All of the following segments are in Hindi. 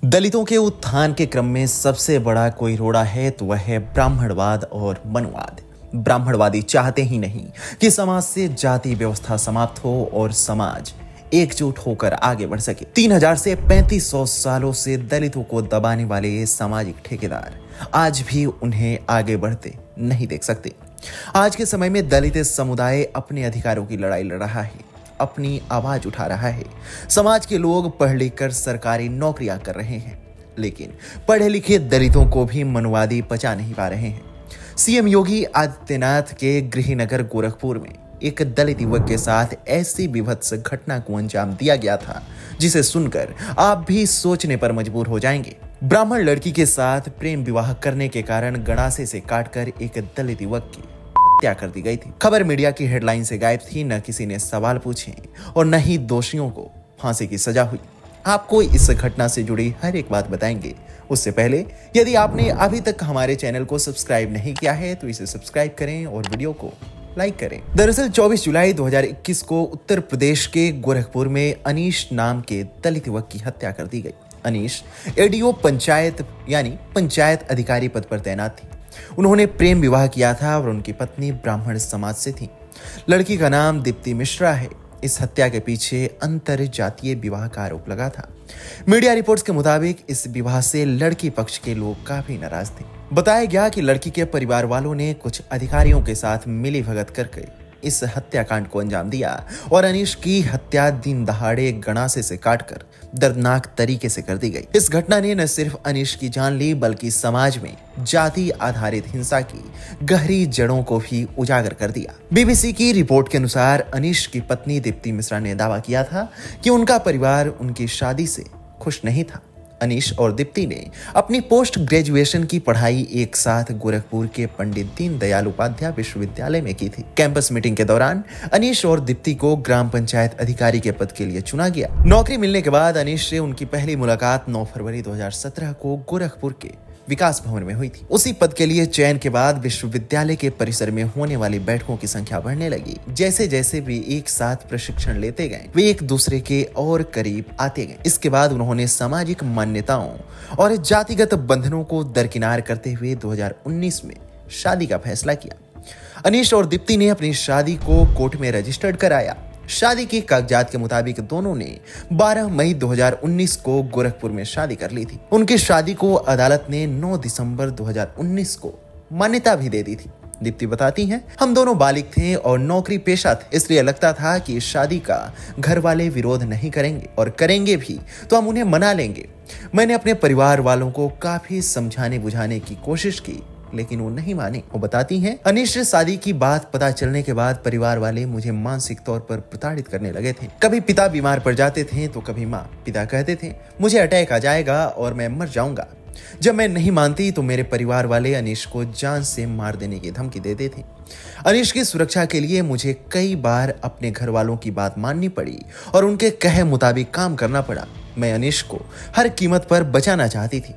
दलितों के उत्थान के क्रम में सबसे बड़ा कोई रोड़ा है तो वह है ब्राह्मणवाद और मनुवाद। ब्राह्मणवादी चाहते ही नहीं कि समाज से जाति व्यवस्था समाप्त हो और समाज एकजुट होकर आगे बढ़ सके। 3000 से 3500 सालों से दलितों को दबाने वाले ये सामाजिक ठेकेदार आज भी उन्हें आगे बढ़ते नहीं देख सकते। आज के समय में दलित समुदाय अपने अधिकारों की लड़ाई लड़ रहा है, अपनी आवाज उठा रहा है। समाज के लोग पढ़ लिख कर सरकारी नौकरियां कर रहे हैं, लेकिन पढ़े लिखे दलितों को भी मनुवादी पचा नहीं पा रहे हैं। सीएम योगी आदित्यनाथ के गृहनगर गोरखपुर में एक दलित युवक के साथ ऐसी विभत्स घटना को अंजाम दिया गया था जिसे सुनकर आप भी सोचने पर मजबूर हो जाएंगे। ब्राह्मण लड़की के साथ प्रेम विवाह करने के कारण गड़ासे से काटकर एक दलित युवक की हत्या कर दी गई थी। खबर मीडिया की हेडलाइन से गायब थी, न किसी ने सवाल पूछे और न ही दोषियों को फांसी की सजा हुई। आपको इस घटना से जुड़ी हर एक बात बताएंगे। उससे पहले यदि आपने अभी तक हमारे चैनल को सब्सक्राइब नहीं किया है तो इसे सब्सक्राइब करें और वीडियो को लाइक करें। दरअसल 24 जुलाई 2021 को उत्तर प्रदेश के गोरखपुर में अनीश नाम के दलित युवक की हत्या कर दी गई। अनीश एडीओ पंचायत यानी पंचायत अधिकारी पद पर तैनात थी। उन्होंने प्रेम विवाह किया था और उनकी पत्नी ब्राह्मण समाज से थी। लड़की का नाम दीप्ति मिश्रा है। इस हत्या के पीछे अंतर जातीय विवाह का आरोप लगा था। मीडिया रिपोर्ट्स के मुताबिक इस विवाह से लड़की पक्ष के लोग काफी नाराज थे। बताया गया कि लड़की के परिवार वालों ने कुछ अधिकारियों के साथ मिलीभगत करके इस हत्याकांड को अंजाम दिया और अनीश की हत्या दिन दहाड़े गड़ासे से काटकर दर्दनाक तरीके से कर दी गई। इस घटना ने न सिर्फ अनीश की जान ली बल्कि समाज में जाति आधारित हिंसा की गहरी जड़ों को भी उजागर कर दिया। बीबीसी की रिपोर्ट के अनुसार अनीश की पत्नी दीप्ति मिश्रा ने दावा किया था कि उनका परिवार उनकी शादी से खुश नहीं था। अनीश और दीप्ति ने अपनी पोस्ट ग्रेजुएशन की पढ़ाई एक साथ गोरखपुर के पंडित दीनदयाल उपाध्याय विश्वविद्यालय में की थी। कैंपस मीटिंग के दौरान अनीश और दीप्ति को ग्राम पंचायत अधिकारी के पद के लिए चुना गया। नौकरी मिलने के बाद अनीश से उनकी पहली मुलाकात 9 फरवरी 2017 को गोरखपुर के विकास भवन में हुई थी। उसी पद के लिए चयन के बाद विश्वविद्यालय के परिसर में होने वाली बैठकों की संख्या बढ़ने लगी। जैसे जैसे वे एक साथ प्रशिक्षण लेते गए, वे एक दूसरे के और करीब आते गए। इसके बाद उन्होंने सामाजिक मान्यताओं और जातिगत बंधनों को दरकिनार करते हुए 2019 में शादी का फैसला किया। अनीश और दीप्ति ने अपनी शादी को कोर्ट में रजिस्टर्ड कराया। शादी के कागजात के मुताबिक दोनों ने 12 मई 2019 को गोरखपुर में शादी कर ली थी। उनकी शादी को अदालत ने 9 दिसंबर 2019 को मान्यता भी दे दी थी। दीप्ति बताती हैं, हम दोनों बालिग थे और नौकरी पेशा थे, इसलिए लगता था कि इस शादी का घर वाले विरोध नहीं करेंगे और करेंगे भी तो हम उन्हें मना लेंगे। मैंने अपने परिवार वालों को काफी समझाने बुझाने की कोशिश की लेकिन वो नहीं माने। वो बताती हैं, अनीश से शादी की बात पता चलने के बाद परिवार वाले मुझे मानसिक तौर पर प्रताड़ित करने लगे थे। कभी पिता बीमार पड़ जाते थे तो कभी माँ। पिता कहते थे मुझे अटैक आ जाएगा और मैं मर जाऊंगा। जब मैं नहीं मानती तो मेरे परिवार वाले अनीश को जान से मार देने की धमकी देते थे। अनीश की सुरक्षा के लिए मुझे कई बार अपने घर वालों की बात माननी पड़ी और उनके कहे मुताबिक काम करना पड़ा। मैं अनीश को हर कीमत पर बचाना चाहती थी।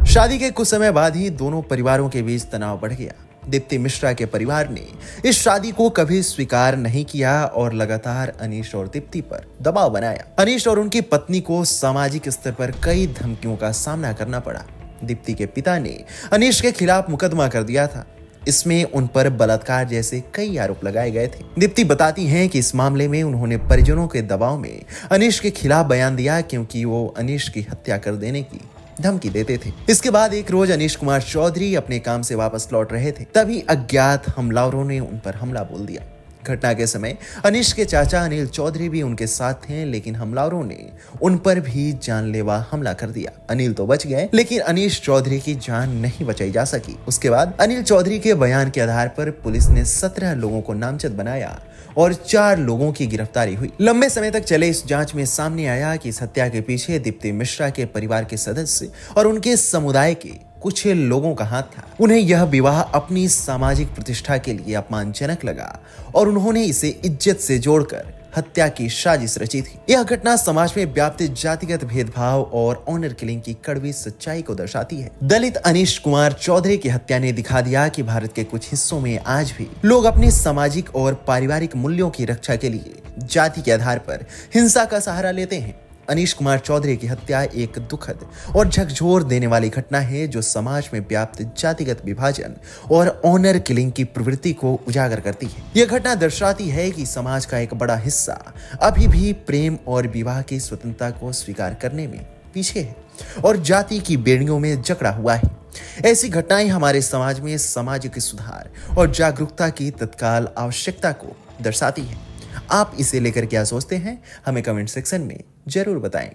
शादी के कुछ समय बाद ही दोनों परिवारों के बीच तनाव बढ़ गया। दीप्ति मिश्रा के परिवार ने इस शादी को कभी स्वीकार नहीं किया और लगातार अनीश और दीप्ति पर दबाव बनाया। अनीश और उनकी पत्नी को सामाजिक स्तर पर कई धमकियों का सामना करना पड़ा। दीप्ति के पिता ने अनीश के खिलाफ मुकदमा कर दिया था। इसमें उन पर बलात्कार जैसे कई आरोप लगाए गए थे। दीप्ति बताती हैं कि इस मामले में उन्होंने परिजनों के दबाव में अनीश के खिलाफ बयान दिया क्योंकि वो अनीश की हत्या कर देने की धमकी देते थे। इसके बाद एक रोज अनीश कुमार चौधरी अपने काम से वापस लौट रहे थे, तभी अज्ञात हमलावरों ने उन पर हमला बोल दिया। घटना के समय अनीश के चाचा अनिल चौधरी भी उनके साथ थे, लेकिन हमलावरों ने उन पर भी जानलेवा हमला कर दिया। अनिल तो बच गए लेकिन अनीश चौधरी की जान नहीं बचाई जा सकी। उसके बाद अनिल चौधरी के बयान के आधार पर पुलिस ने 17 लोगों को नामजद बनाया और 4 लोगों की गिरफ्तारी हुई। लंबे समय तक चले इस जांच में सामने आया कि इस हत्या के पीछे दीप्ति मिश्रा के परिवार के सदस्य और उनके समुदाय के कुछ लोगों का हाथ था। उन्हें यह विवाह अपनी सामाजिक प्रतिष्ठा के लिए अपमानजनक लगा और उन्होंने इसे इज्जत से जोड़कर हत्या की साजिश रची थी। यह घटना समाज में व्याप्त जातिगत भेदभाव और ऑनर किलिंग की कड़वी सच्चाई को दर्शाती है। दलित अनीश कुमार चौधरी की हत्या ने दिखा दिया कि भारत के कुछ हिस्सों में आज भी लोग अपने सामाजिक और पारिवारिक मूल्यों की रक्षा के लिए जाति के आधार पर हिंसा का सहारा लेते हैं। अनीश कुमार चौधरी की हत्या एक दुखद और झकझोर देने वाली घटना है जो समाज में व्याप्त जातिगत विभाजन और ऑनर किलिंग की प्रवृत्ति को उजागर करती है। यह घटना दर्शाती है कि समाज का एक बड़ा हिस्सा अभी भी प्रेम और विवाह की स्वतंत्रता को स्वीकार करने में पीछे है और जाति की बेड़ियों में जकड़ा हुआ है। ऐसी घटनाएं हमारे समाज में सामाजिक सुधार और जागरूकता की तत्काल आवश्यकता को दर्शाती है। आप इसे लेकर क्या सोचते हैं, हमें कमेंट सेक्शन में जरूर बताएं।